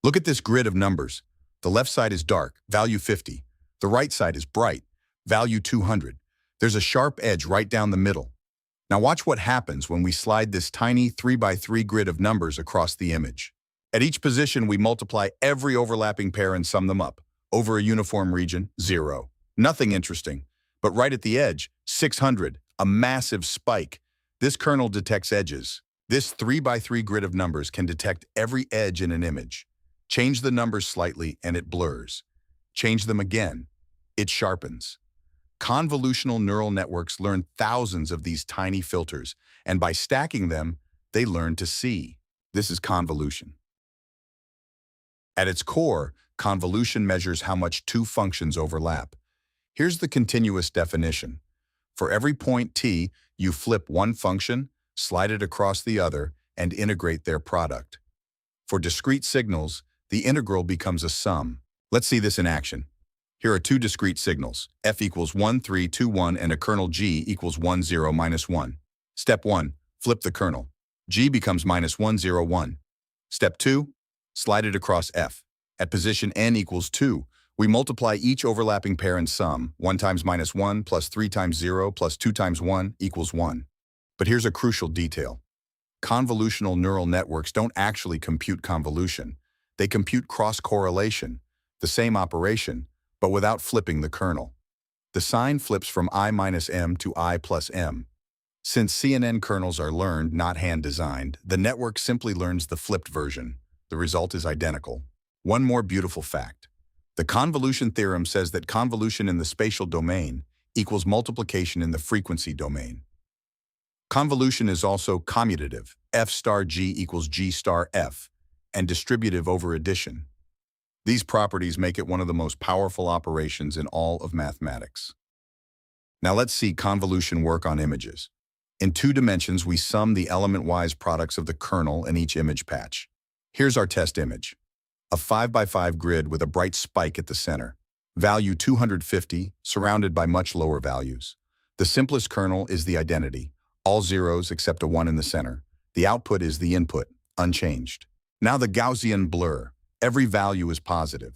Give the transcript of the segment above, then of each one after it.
Look at this grid of numbers. The left side is dark, value 50. The right side is bright, value 200. There's a sharp edge right down the middle. Now watch what happens when we slide this tiny 3x3 grid of numbers across the image. At each position, we multiply every overlapping pair and sum them up. Over a uniform region, 0. Nothing interesting. But right at the edge, 600, a massive spike. This kernel detects edges. This 3x3 grid of numbers can detect every edge in an image. Change the numbers slightly and it blurs. Change them again, it sharpens. Convolutional neural networks learn thousands of these tiny filters, and by stacking them, they learn to see. This is convolution. At its core, convolution measures how much two functions overlap. Here's the continuous definition. For every point t, you flip one function, slide it across the other, and integrate their product. For discrete signals, the integral becomes a sum. Let's see this in action. Here are two discrete signals, f equals 1, 3, 2, 1, and a kernel g equals 1, 0, minus 1. Step 1, flip the kernel. G becomes minus 1, 0, 1. Step 2, slide it across f. At position n equals 2, we multiply each overlapping pair and sum. 1 times minus 1 plus 3 times 0 plus 2 times 1 equals 1. But here's a crucial detail. Convolutional neural networks don't actually compute convolution. They compute cross-correlation, the same operation, but without flipping the kernel. The sign flips from I minus m to I plus m. Since CNN kernels are learned, not hand-designed, the network simply learns the flipped version. The result is identical. One more beautiful fact. The convolution theorem says that convolution in the spatial domain equals multiplication in the frequency domain. Convolution is also commutative, f star g equals g star f, and distributive over addition. These properties make it one of the most powerful operations in all of mathematics. Now let's see convolution work on images. In 2 dimensions, we sum the element-wise products of the kernel in each image patch. Here's our test image. A 5x5 grid with a bright spike at the center. Value 250, surrounded by much lower values. The simplest kernel is the identity, all zeros except a 1 in the center. The output is the input, unchanged. Now the Gaussian blur. Every value is positive.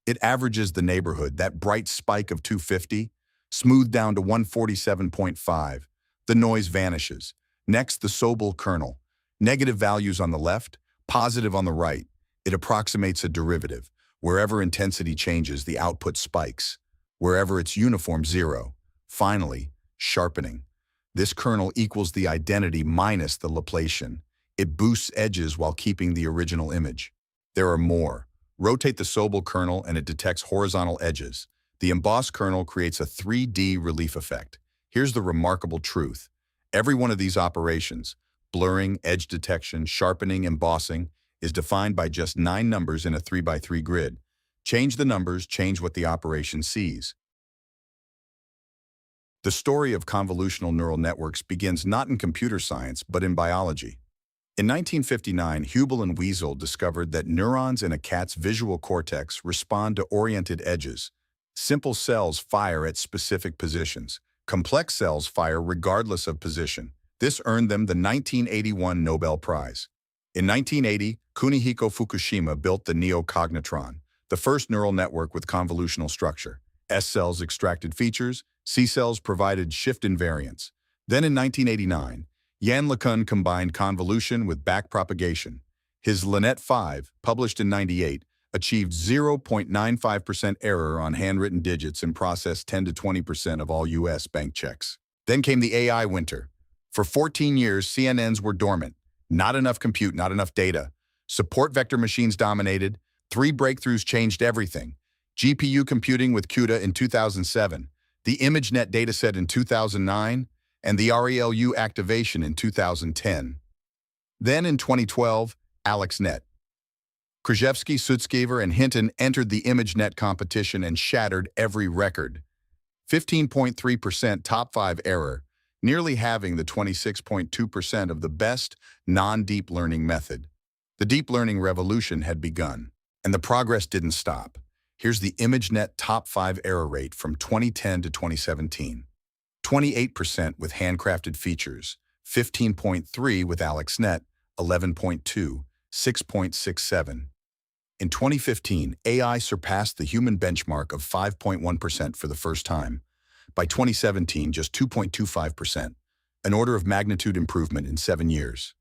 It averages the neighborhood, that bright spike of 250, smoothed down to 147.5. The noise vanishes. Next, the Sobel kernel. Negative values on the left, positive on the right. It approximates a derivative. Wherever intensity changes, the output spikes. Wherever it's uniform, 0. Finally, sharpening. This kernel equals the identity minus the Laplacian. It boosts edges while keeping the original image. There are more. Rotate the Sobel kernel and it detects horizontal edges. The emboss kernel creates a 3D relief effect. Here's the remarkable truth. Every one of these operations, blurring, edge detection, sharpening, embossing, is defined by just 9 numbers in a 3x3 grid. Change the numbers, change what the operation sees. The story of convolutional neural networks begins not in computer science, but in biology. In 1959, Hubel and Wiesel discovered that neurons in a cat's visual cortex respond to oriented edges. Simple cells fire at specific positions. Complex cells fire regardless of position. This earned them the 1981 Nobel Prize. In 1980, Kunihiko Fukushima built the Neocognitron, the first neural network with convolutional structure. S cells extracted features, C cells provided shift invariants. Then in 1989, LeCun combined convolution with backpropagation. His LeCun, published in '98, achieved 0.95% error on handwritten digits and processed 10 to 20% of all U.S. bank checks. Then came the AI winter. For 14 years, CNNs were dormant. Not enough compute, not enough data. Support vector machines dominated. 3 breakthroughs changed everything. GPU computing with CUDA in 2007, the ImageNet dataset in 2009, and the ReLU activation in 2010. Then in 2012, AlexNet. Krzyzewski, Sutskever, and Hinton entered the ImageNet competition and shattered every record. 15.3% top 5 error, nearly halving the 26.2% of the best non-deep learning method. The deep learning revolution had begun, and the progress didn't stop. Here's the ImageNet top 5 error rate from 2010 to 2017. 28% with handcrafted features, 15.3% with AlexNet, 11.2%, 6.67%. In 2015, AI surpassed the human benchmark of 5.1% for the first time. By 2017, just 2.25%, an order of magnitude improvement in 7 years.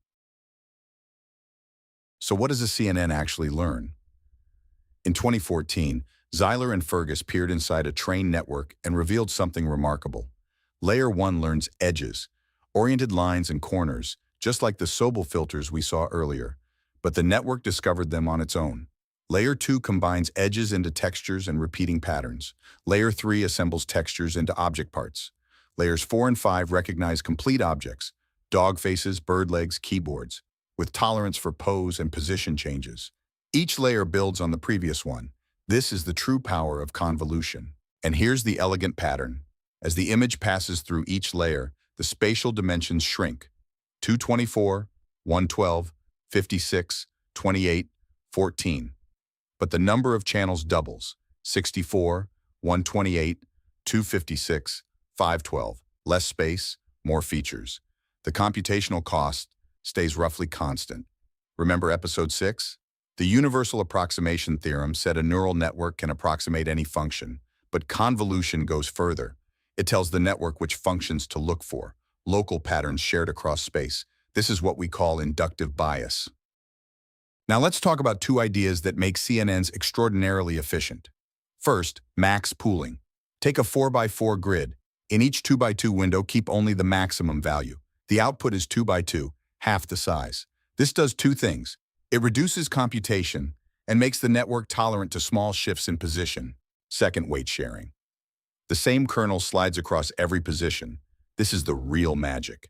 So what does a CNN actually learn? In 2014, Zeiler and Fergus peered inside a trained network and revealed something remarkable. Layer 1 learns edges, oriented lines and corners, just like the Sobel filters we saw earlier, but the network discovered them on its own. Layer 2 combines edges into textures and repeating patterns. Layer 3 assembles textures into object parts. Layers 4 and 5 recognize complete objects, dog faces, bird legs, keyboards, with tolerance for pose and position changes. Each layer builds on the previous one. This is the true power of convolution. And here's the elegant pattern. As the image passes through each layer, the spatial dimensions shrink. 224, 112, 56, 28, 14. But the number of channels doubles. 64, 128, 256, 512. Less space, more features. The computational cost stays roughly constant. Remember episode 6? The universal approximation theorem said a neural network can approximate any function, but convolution goes further. It tells the network which functions to look for, local patterns shared across space. This is what we call inductive bias. Now let's talk about two ideas that make CNNs extraordinarily efficient. First, max pooling. Take a 4x4 grid. In each 2x2 window, keep only the maximum value. The output is 2x2, half the size. This does two things. It reduces computation and makes the network tolerant to small shifts in position. Second, weight sharing. The same kernel slides across every position. This is the real magic.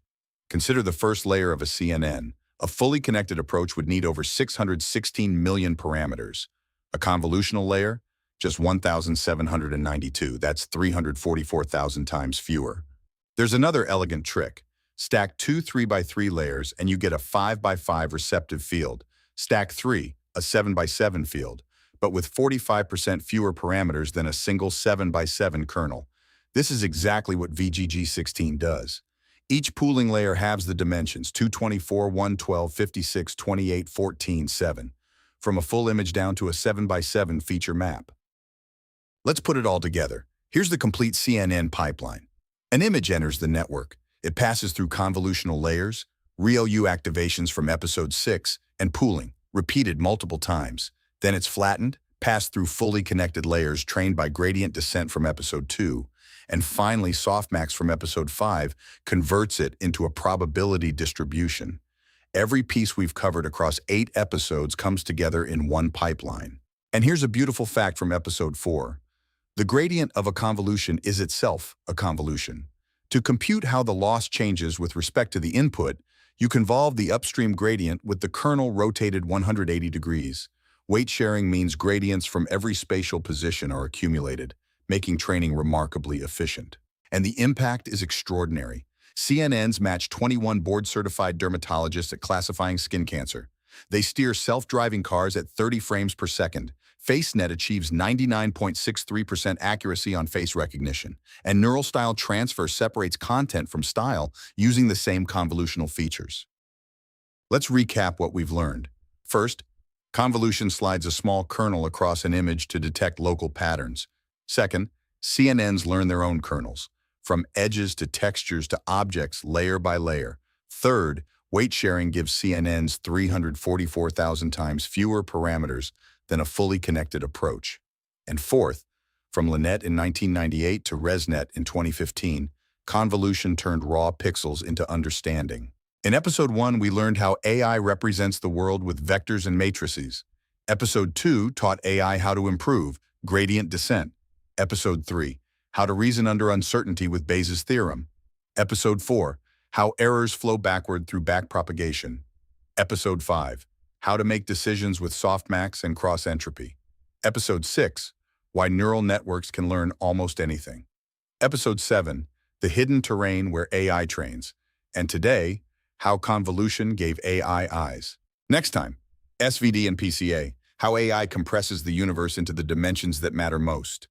Consider the first layer of a CNN. A fully connected approach would need over 616 million parameters. A convolutional layer? Just 1,792. That's 344,000 times fewer. There's another elegant trick. Stack 2 3x3 layers and you get a 5x5 receptive field. Stack 3, a 7x7 field, but with 45% fewer parameters than a single 7x7 kernel. This is exactly what VGG16 does. Each pooling layer halves the dimensions, 224, 112, 56, 28, 14, 7, from a full image down to a 7x7 feature map. Let's put it all together. Here's the complete CNN pipeline. An image enters the network. It passes through convolutional layers, RealU activations from episode 6, and pooling, repeated multiple times. Then it's flattened, passed through fully connected layers trained by gradient descent from episode 2, and finally softmax from episode 5 converts it into a probability distribution. Every piece we've covered across 8 episodes comes together in one pipeline. And here's a beautiful fact from episode 4. The gradient of a convolution is itself a convolution. To compute how the loss changes with respect to the input, you convolve the upstream gradient with the kernel rotated 180 degrees. Weight sharing means gradients from every spatial position are accumulated, making training remarkably efficient. And the impact is extraordinary. CNNs match 21 board-certified dermatologists at classifying skin cancer. They steer self-driving cars at 30 frames per second. FaceNet achieves 99.63% accuracy on face recognition, and neural style transfer separates content from style using the same convolutional features. Let's recap what we've learned. First, convolution slides a small kernel across an image to detect local patterns. Second, CNNs learn their own kernels, from edges to textures to objects layer by layer. Third, weight sharing gives CNNs 344,000 times fewer parameters than a fully connected approach. And fourth, from LeCun in 1998 to ResNet in 2015, convolution turned raw pixels into understanding. In episode 1, we learned how AI represents the world with vectors and matrices. Episode 2 taught AI how to improve, gradient descent. Episode 3, how to reason under uncertainty with Bayes' theorem. Episode 4, how errors flow backward through backpropagation. Episode 5, how to make decisions with softmax and cross-entropy. Episode 6, why neural networks can learn almost anything. Episode 7, the hidden terrain where AI trains. And today, how convolution gave AI eyes. Next time, SVD and PCA, how AI compresses the universe into the dimensions that matter most.